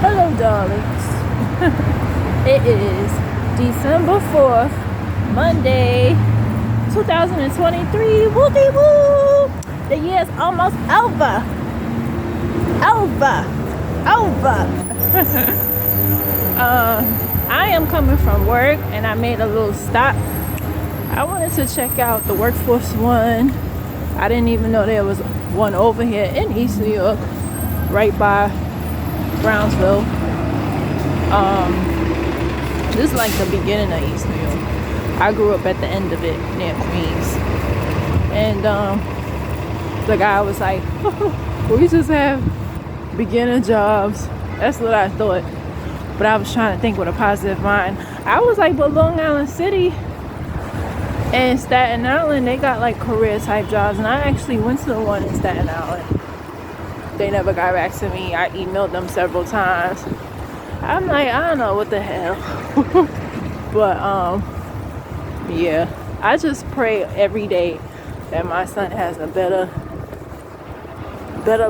Hello, darlings. It is December 4th, Monday, 2023. Whoopie woo! The year's almost over. Over. I am coming from work and I made a little stop. I wanted to check out the Workforce One. I didn't even know there was one over here in East New York, right by Brownsville. This is like the beginning of East New York. I grew up at the end of it near Queens. And the guy was like, we just have beginner jobs. That's what I thought. But I was trying to think with a positive mind. I was like, but Long Island City and Staten Island, they got like career type jobs. And I actually went to the one in Staten Island. They never got back to me. I emailed them several times. I'm like, I don't know what the hell. But yeah, I just pray every day that my son has a better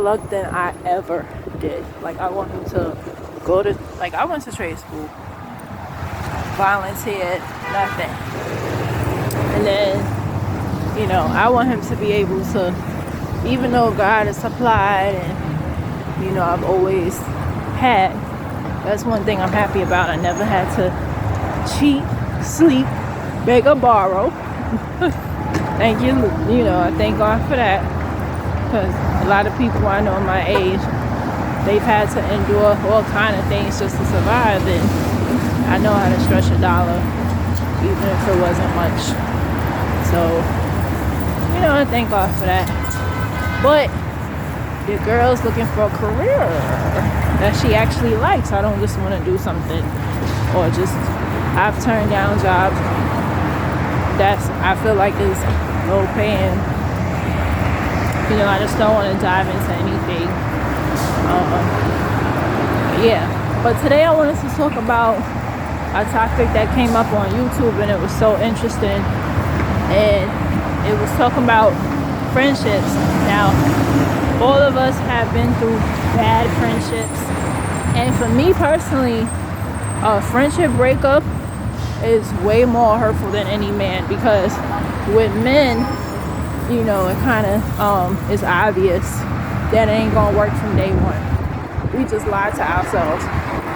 luck than I ever did. Like, I want him to go to, like, I went to trade school, volunteered, nothing. And then, you know, I want him to be able to, even though God has supplied and, you know, I've always had, that's one thing I'm happy about. I never had to cheat, sleep, beg or borrow. Thank you. You know, I thank God for that. Because a lot of people I know my age, they've had to endure all kind of things just to survive. And I know how to stretch a dollar, even if it wasn't much. So, you know, I thank God for that. But the girl's looking for a career that she actually likes. I don't just want to do something, or just, I've turned down jobs that's, I feel like is low paying. You know, I just don't want to dive into anything. Yeah, but today I wanted to talk about a topic that came up on YouTube and it was so interesting, and it was talking about friendships. Now, all of us have been through bad friendships, and for me personally, a friendship breakup is way more hurtful than any man, because with men, you know, it kind of is obvious that it ain't gonna work from day one. We just lie to ourselves.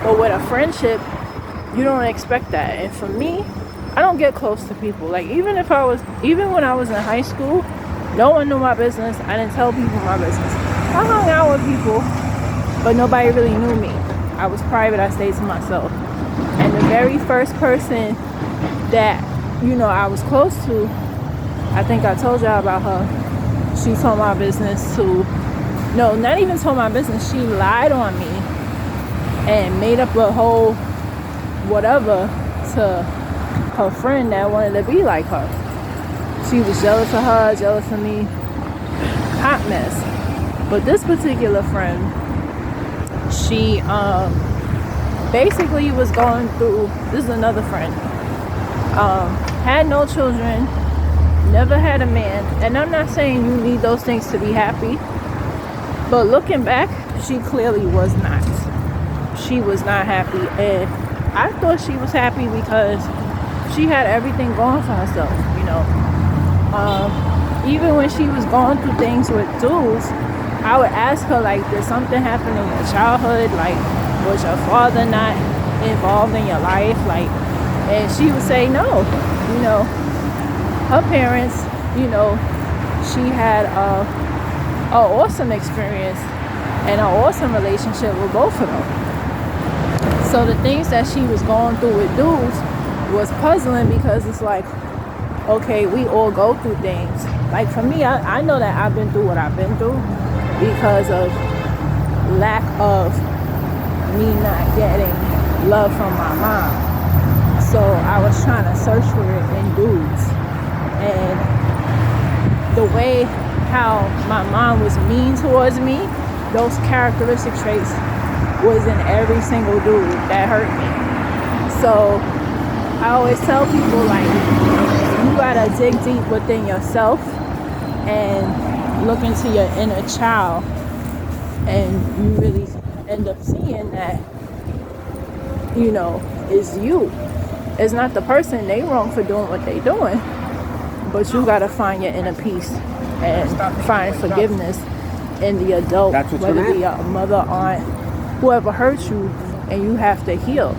But with a friendship, you don't expect that. And for me, I don't get close to people. Like, even when I was in high school, no one knew my business. I didn't tell people my business. I hung out with people, but nobody really knew me. I was private. I stayed to myself. And the very first person that, you know, I was close to, I think I told y'all about her. She told my business to, no, not even told my business. She lied on me and made up a whole whatever to her friend that wanted to be like her. She was jealous of her, jealous of me. Hot mess. But this particular friend, she basically was going through, this is another friend, had no children, never had a man. And I'm not saying you need those things to be happy, but looking back, she clearly was not. She was not happy. And I thought she was happy because she had everything going for herself, you know. Even when she was going through things with dudes, I would ask her, like, did something happen in your childhood? Like, was your father not involved in your life? Like, and she would say no. You know, her parents, you know, she had a awesome experience and an awesome relationship with both of them. So the things that she was going through with dudes was puzzling, because it's like, okay, we all go through things. Like, for me, I know that I've been through what I've been through because of lack of me not getting love from my mom. So I was trying to search for it in dudes. And the way how my mom was mean towards me, those characteristic traits was in every single dude that hurt me. So I always tell people, like, you gotta dig deep within yourself and look into your inner child, and you really end up seeing that you know, is you. It's not the person. They wrong for doing what they doing, but you gotta find your inner peace and find forgiveness in the adult, whether it be a mother, aunt, whoever hurt you, and you have to heal.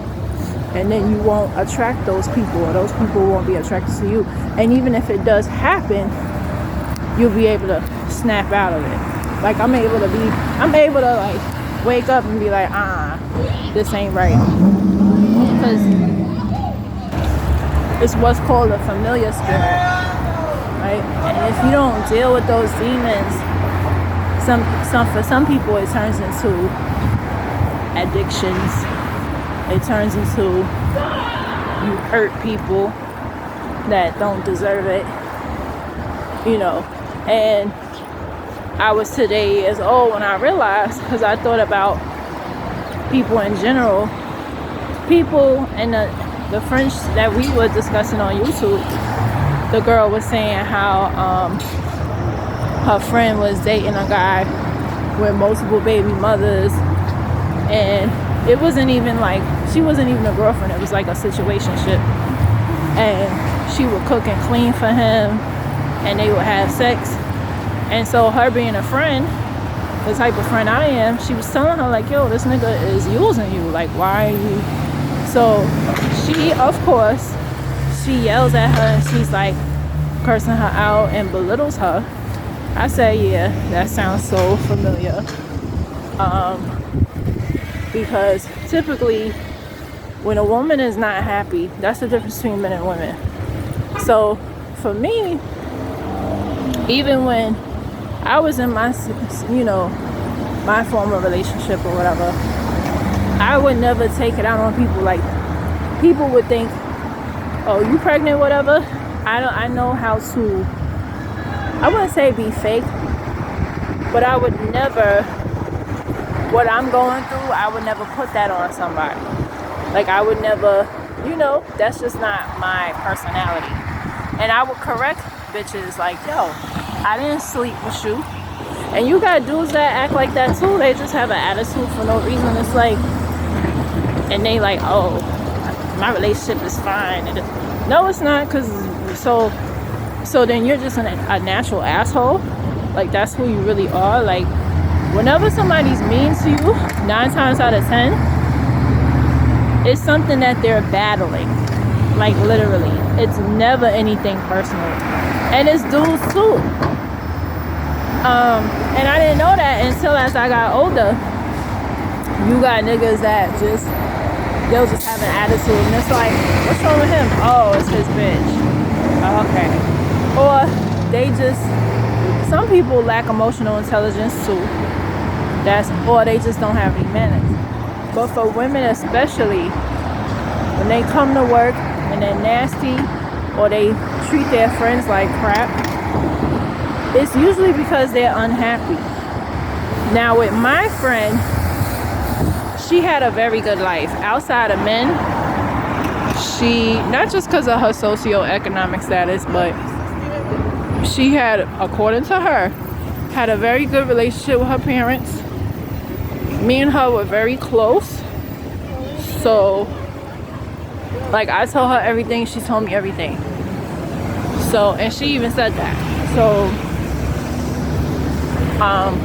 And then you won't attract those people, or those people won't be attracted to you. And even if it does happen, you'll be able to snap out of it. Like I'm able to like wake up and be like, this ain't right. Because it's what's called a familiar spirit, right? And if you don't deal with those demons, for some people it turns into addictions. It turns into you hurt people that don't deserve it, you know. And I was today years old when I realized, because I thought about people in general, people and the friends that we were discussing on YouTube. The girl was saying how her friend was dating a guy with multiple baby mothers, and it wasn't even like, she wasn't even a girlfriend, it was like a situationship. And she would cook and clean for him, and they would have sex. And so her being a friend, the type of friend I am, she was telling her like, yo, this nigga is using you, like why are you? So she, of course, she yells at her and she's like cursing her out and belittles her. I said, yeah, that sounds so familiar. Because typically when a woman is not happy, that's the difference between men and women. So for me, even when I was in my, you know, my former relationship or whatever, I would never take it out on people. Like, people would think, oh, you pregnant, whatever. I know how to, I wouldn't say be fake, but I would never, what I'm going through, I would never put that on somebody. Like, I would never, you know, that's just not my personality. And I would correct bitches like, yo, I didn't sleep with you. And you got dudes that act like that too. They just have an attitude for no reason. It's like, and they like, oh, my relationship is fine. And no, it's not, because so then you're just a natural asshole. Like, that's who you really are. Like, whenever somebody's mean to you, 9 times out of 10, it's something that they're battling. Like, literally. It's never anything personal. And it's dudes too. And I didn't know that until as I got older. You got niggas that just, they'll just have an attitude, and it's like, what's wrong with him? Oh, it's his bitch. Okay. Or they just, some people lack emotional intelligence too. Or they just don't have any manners. But for women especially, when they come to work and they're nasty, or they treat their friends like crap, it's usually because they're unhappy. Now with my friend, she had a very good life. Outside of men, she, not just because of her socioeconomic status, but she had, according to her, had a very good relationship with her parents. Me and her were very close. So, like, I told her everything, she told me everything. So, and she even said that. So,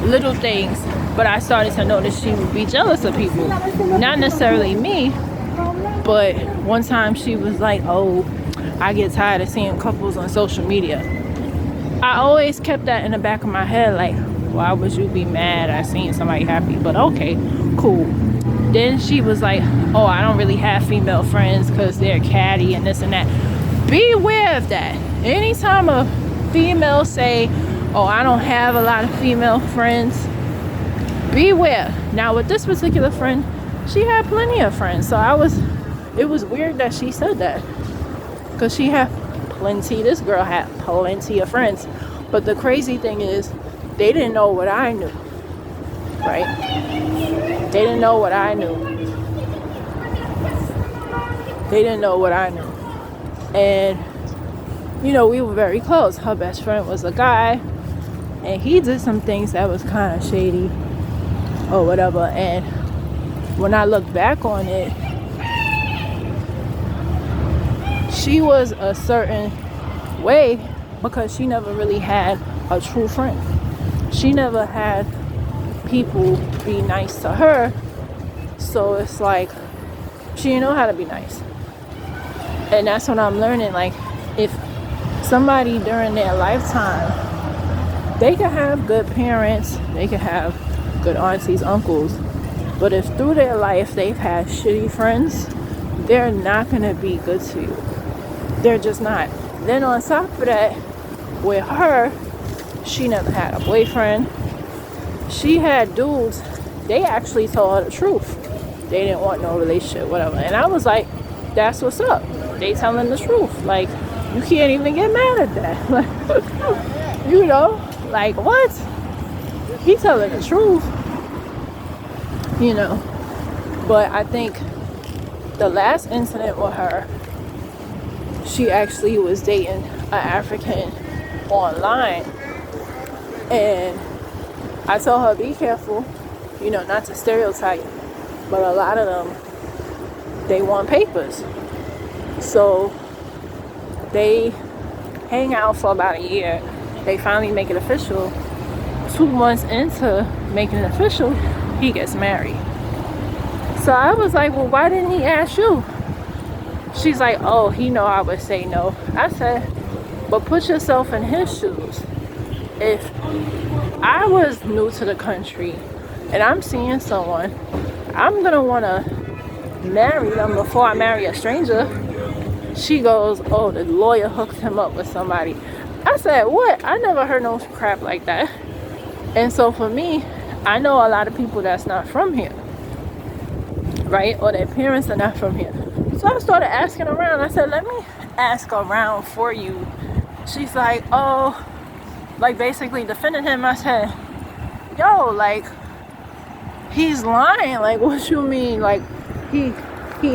little things, but I started to notice she would be jealous of people. Not necessarily me, but one time she was like, oh, I get tired of seeing couples on social media. I always kept that in the back of my head, like, why would you be mad at seeing somebody happy? But okay, cool. Then she was like, oh, I don't really have female friends because they're catty and this and that. Beware of that. Anytime a female say, oh, I don't have a lot of female friends, beware. Now with this particular friend, she had plenty of friends. So it was weird that she said that, because she had plenty, this girl had plenty of friends. But the crazy thing is, they didn't know what I knew, right? They didn't know what I knew. They didn't know what I knew. And, you know, we were very close. Her best friend was a guy, and he did some things that was kind of shady or whatever. And when I look back on it, she was a certain way because she never really had a true friend. She never had people be nice to her. So it's like she didn't know how to be nice. And that's what I'm learning. Like, if somebody during their lifetime, they could have good parents, they could have good aunties, uncles, but if through their life they've had shitty friends, they're not gonna be good to you. They're just not. Then on top of that, with her, she never had a boyfriend. She had dudes, they actually told her the truth. They didn't want no relationship, whatever. And I was like, that's what's up. They telling the truth. Like, you can't even get mad at that. Like, you know, like, what? He telling the truth. You know. But I think the last incident with her, she actually was dating an African online. And I told her, be careful, you know, not to stereotype, but a lot of them, they want papers. So they hang out for about a year. They finally make it official. 2 months into making it official, he gets married. So I was like, well, why didn't he ask you? She's like, oh, he know I would say no. I said, but put yourself in his shoes. If I was new to the country and I'm seeing someone, I'm gonna wanna marry them before I marry a stranger. She goes, oh, the lawyer hooked him up with somebody. I said, what? I never heard no crap like that. And so for me, I know a lot of people that's not from here, right? Or their parents are not from here. So I started asking around. I said, let me ask around for you. She's like, oh, like basically defending him. I said, yo, like, he's lying. Like, what you mean? Like, he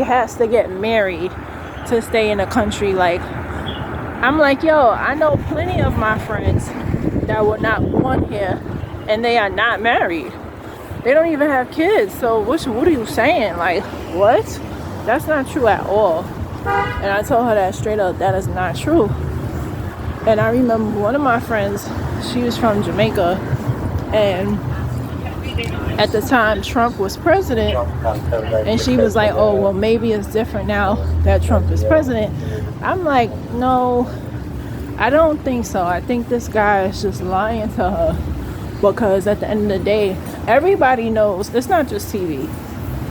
has to get married to stay in the country. Like, I'm like, yo, I know plenty of my friends that were not born here and they are not married. They don't even have kids. So what are you saying? Like, what? That's not true at all. And I told her that straight up, that is not true. And I remember one of my friends, she was from Jamaica, and at the time Trump was president, and she was like, oh, well, maybe it's different now that Trump is president. I'm like, no, I don't think so. I think this guy is just lying to her, because at the end of the day, everybody knows, it's not just TV,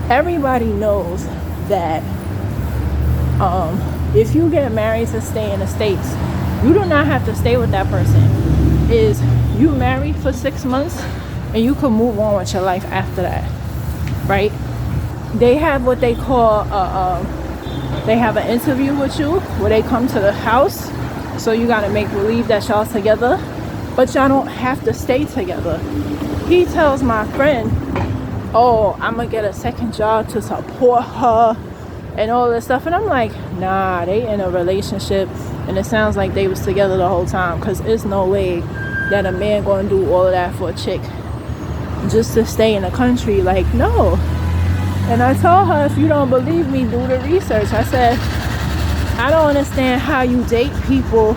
everybody knows that if you get married to stay in the States, you do not have to stay with that person. Is you married for 6 months and you can move on with your life after that, right? They have what they call they have an interview with you where they come to the house, so you got to make believe that y'all together, but y'all don't have to stay together. He tells my friend, oh, I'm gonna get a second job to support her and all this stuff. And I'm like, nah, they in a relationship and it sounds like they was together the whole time, because there's no way that a man gonna do all of that for a chick just to stay in the country. Like, no. And I told her, if you don't believe me, do the research. I said, I don't understand how you date people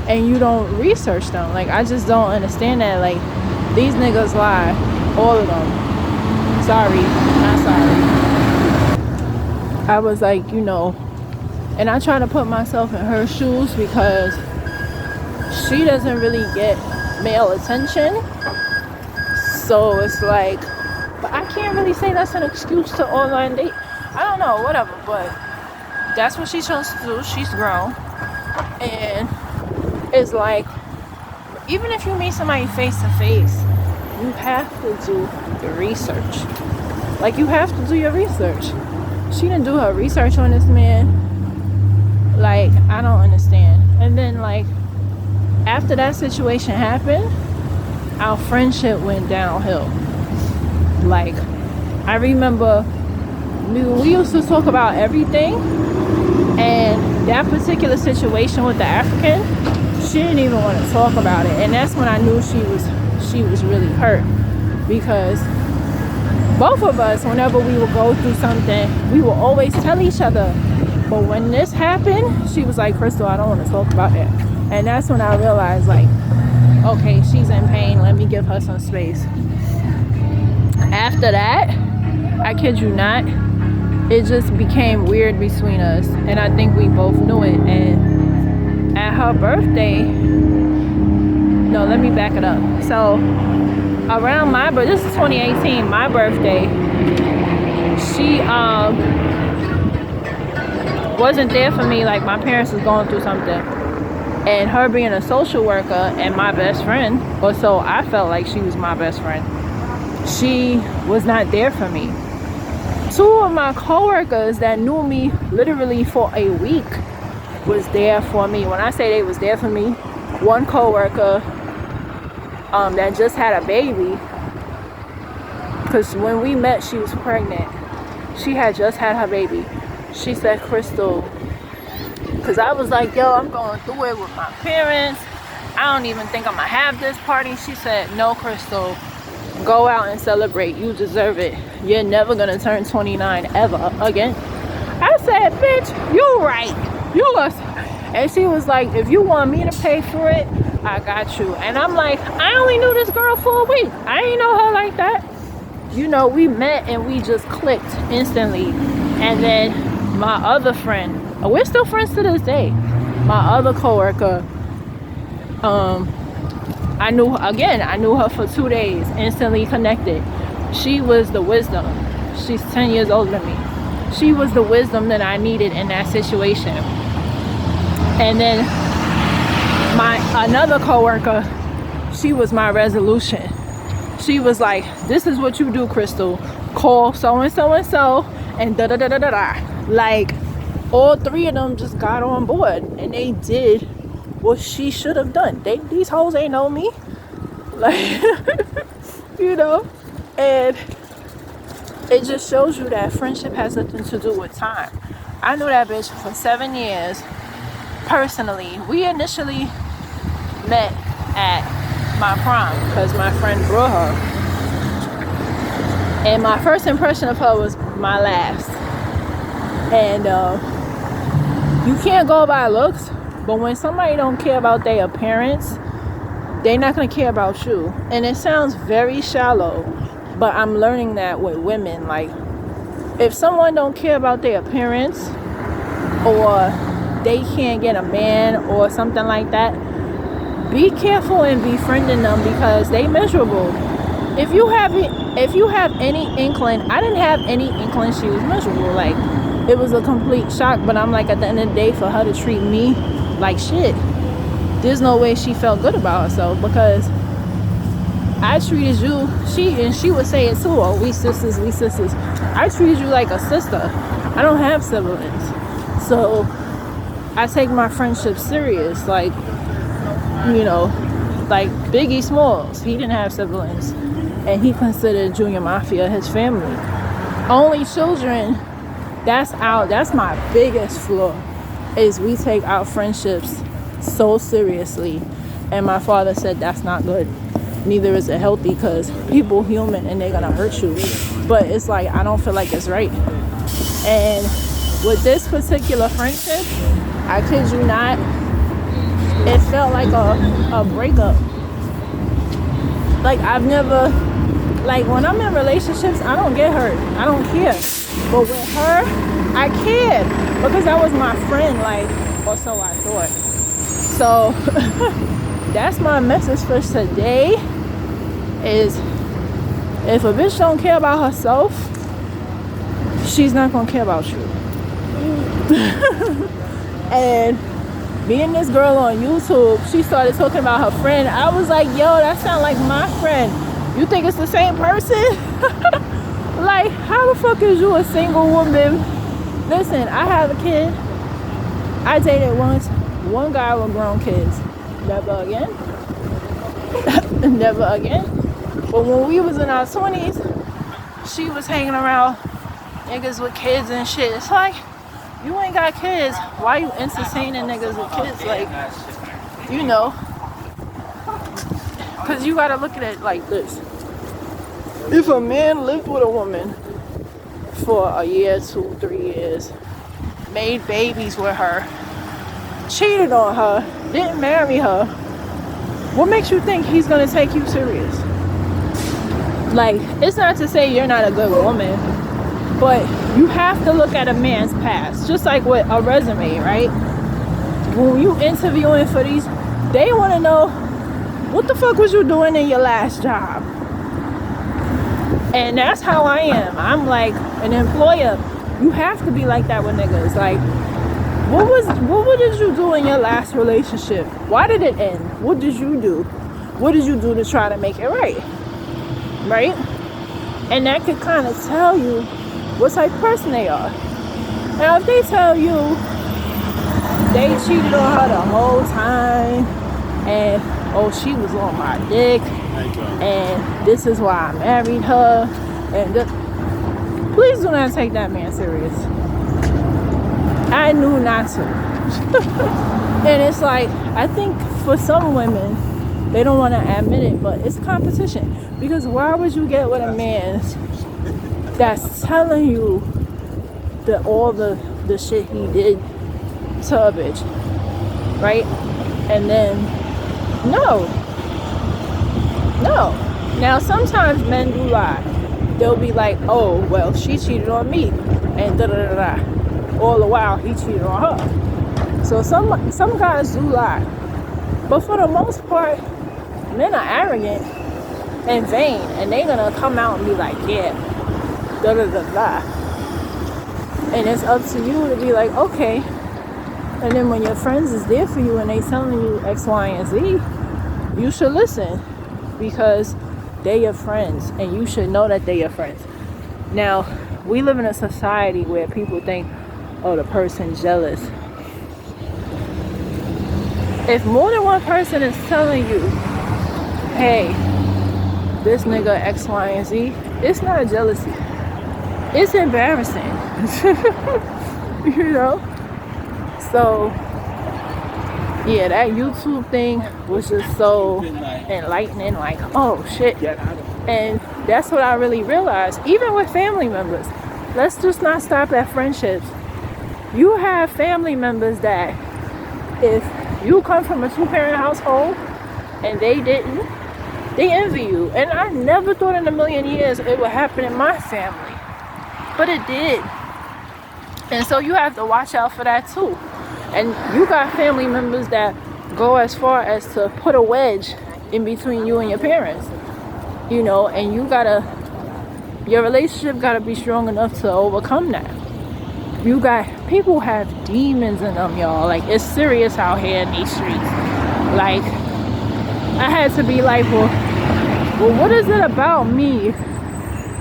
and you don't research them. Like, I just don't understand that. Like, these niggas lie, all of them. Sorry, not sorry. I was like, you know, and I try to put myself in her shoes, because she doesn't really get male attention. So it's like, but I can't really say that's an excuse to online date. I don't know, whatever, but that's what she chose to do. She's grown. And it's like, even if you meet somebody face to face, you have to do the research. Like, you have to do your research. She didn't do her research on this man. Like, I don't understand. And then, like, after that situation happened, our friendship went downhill. Like, I remember we used to talk about everything, and that particular situation with the African, she didn't even want to talk about it. And that's when I knew she was really hurt, because both of us, whenever we would go through something, we would always tell each other, But when this happened, she was like, Crystal, I don't want to talk about that. And that's when I realized, like, okay, she's in pain. Let me give her some space. After that, I kid you not, it just became weird between us. And I think we both knew it. And at her birthday, no, let me back it up. So around my birthday, this is 2018, my birthday, she wasn't there for me. Like, my parents was going through something. And her being a social worker and my best friend, or so I felt like she was my best friend, she was not there for me. Two of my coworkers that knew me literally for a week was there for me. When I say they was there for me, one coworker that just had a baby, because when we met she was pregnant. She had just had her baby. She said, Crystal, because I was like, yo, I'm going through it with my parents. I don't even think I'm gonna have this party. She said, no, Crystal, go out and celebrate. You deserve it. You're never gonna turn 29 ever again. I said, bitch, you're right. You are. And she was like, if you want me to pay for it, I got you. And I'm like, I only knew this girl for a week. I ain't know her like that. You know, we met and we just clicked instantly. And then my other friend, we're still friends to this day. My other coworker, I knew her for 2 days, instantly connected. She was the wisdom. She's 10 years older than me. She was the wisdom that I needed in that situation. And then another coworker, she was my resolution. She was like, this is what you do, Crystal. Call so and so and so and da da da da da da. Like, all three of them just got on board and they did what she should have done. These hoes ain't know me. Like, you know? And it just shows you that friendship has nothing to do with time. I knew that bitch for 7 years personally. We initially met at my prom because my friend brought her. And my first impression of her was my last. And you can't go by looks, but when somebody don't care about their appearance, they're not going to care about you. And it sounds very shallow, but I'm learning that with women. Like, if someone don't care about their appearance, or they can't get a man or something like that, be careful in befriending them because they miserable. If you have any inkling, I didn't have any inkling she was miserable. Like, it was a complete shock. But I'm like, at the end of the day, for her to treat me like shit, there's no way she felt good about herself, because I treated you, she would say it too, oh, we sisters. I treated you like a sister. I don't have siblings, so I take my friendship serious. Like, you know, like Biggie Smalls, he didn't have siblings and he considered Junior Mafia his family. Only children, that's my biggest flaw, is we take our friendships so seriously. And my father said that's not good. Neither is it healthy, because people human and they're gonna hurt you. But it's like, I don't feel like it's right. And with this particular friendship, I kid you not, it felt like a breakup. Like, I've never, like, when I'm in relationships, I don't get hurt. I don't care. But with her, I cared, because that was my friend, like, or so I thought. So that's my message for today, is if a bitch don't care about herself, she's not gonna care about you. And being this girl on YouTube, she started talking about her friend. I was like, yo, that sounds like my friend. You think it's the same person? Like, how the fuck is you a single woman? Listen, I have a kid. I dated once one guy with grown kids. Never again. Never again. But when we was in our 20s, she was hanging around niggas with kids and shit. It's like, you ain't got kids. Why you entertaining niggas with kids? Like, you know. Because you got to look at it like this. If a man lived with a woman for a year, 2, 3 years, made babies with her, cheated on her, didn't marry her, what makes you think he's gonna take you serious? Like, it's not to say you're not a good woman, but you have to look at a man's past, just like with a resume, right? When you interviewing for these, they want to know, what the fuck was you doing in your last job? And that's how I am. I'm like an employer. You have to be like that with niggas. Like, what did you do in your last relationship? Why did it end? What did you do? What did you do to try to make it right? Right? And that could kind of tell you what type of person they are. Now, if they tell you they cheated on her the whole time, and oh, she was on my dick, and this is why I married her, and please do not take that man serious. I knew not to. And it's like, I think for some women, they don't want to admit it, but it's competition. Because why would you get with a man that's telling you all the shit he did to a bitch, right? And then, no. Now, sometimes men do lie. They'll be like, oh, well, she cheated on me, and da-da-da-da. All the while, he cheated on her. So some guys do lie. But for the most part, men are arrogant and vain, and they're gonna come out and be like, yeah, da-da-da-da. And it's up to you to be like, okay. And then when your friends is there for you and they telling you X, Y, and Z, you should listen, because they're your friends and you should know that they're your friends. Now, we live in a society where people think, oh, the person's jealous. If more than one person is telling you, hey, this nigga X, Y, and Z, it's not jealousy. It's embarrassing. You know? So, yeah, that YouTube thing was just so enlightening. Like, oh, shit. And that's what I really realized. Even with family members. Let's just not stop at friendships. You have family members that if you come from a two-parent household and they didn't, they envy you. And I never thought in a million years it would happen in my family. But it did. And so you have to watch out for that too. And you got family members that go as far as to put a wedge in between you and your parents. You know, and your relationship gotta be strong enough to overcome that. You got, people have demons in them, y'all. Like, it's serious out here in these streets. Like, I had to be like, well, what is it about me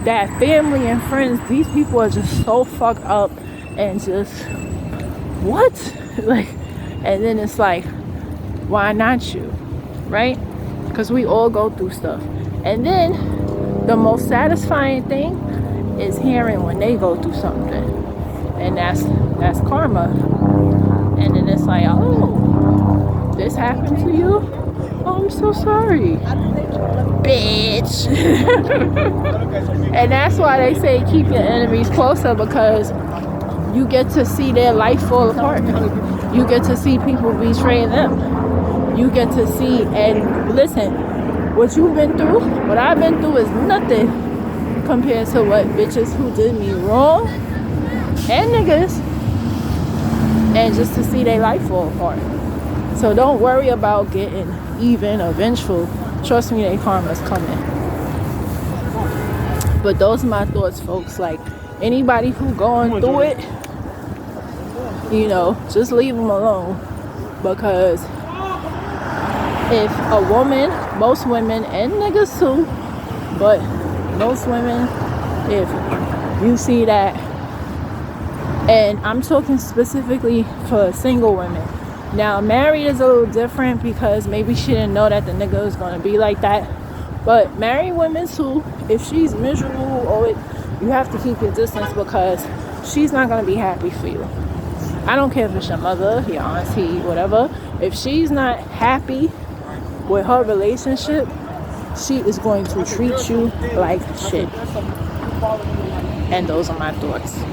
that family and friends, these people are just so fucked up and just, what? Like, and then it's like, why not you? Right? Because we all go through stuff. And then the most satisfying thing is hearing when they go through something. And that's karma. And then it's like, oh, this happened to you? Oh, I'm so sorry. Bitch. And that's why they say keep your enemies closer, because you get to see their life fall apart. You get to see people betray them. You get to see, and listen, what you've been through, what I've been through is nothing compared to what bitches who did me wrong and niggas, and just to see their life fall apart. So don't worry about getting even or vengeful. Trust me, their karma's coming. But those are my thoughts, folks. Like, anybody who going through it, you know, just leave them alone. Because if a woman, most women and niggas too, but most women, if you see that, and I'm talking specifically for single women. Now, married is a little different because maybe she didn't know that the nigga was going to be like that. But married women too, if she's miserable, or you have to keep your distance, because she's not going to be happy for you. I don't care if it's your mother, your auntie, whatever. If she's not happy with her relationship, she is going to treat you like shit. And those are my thoughts.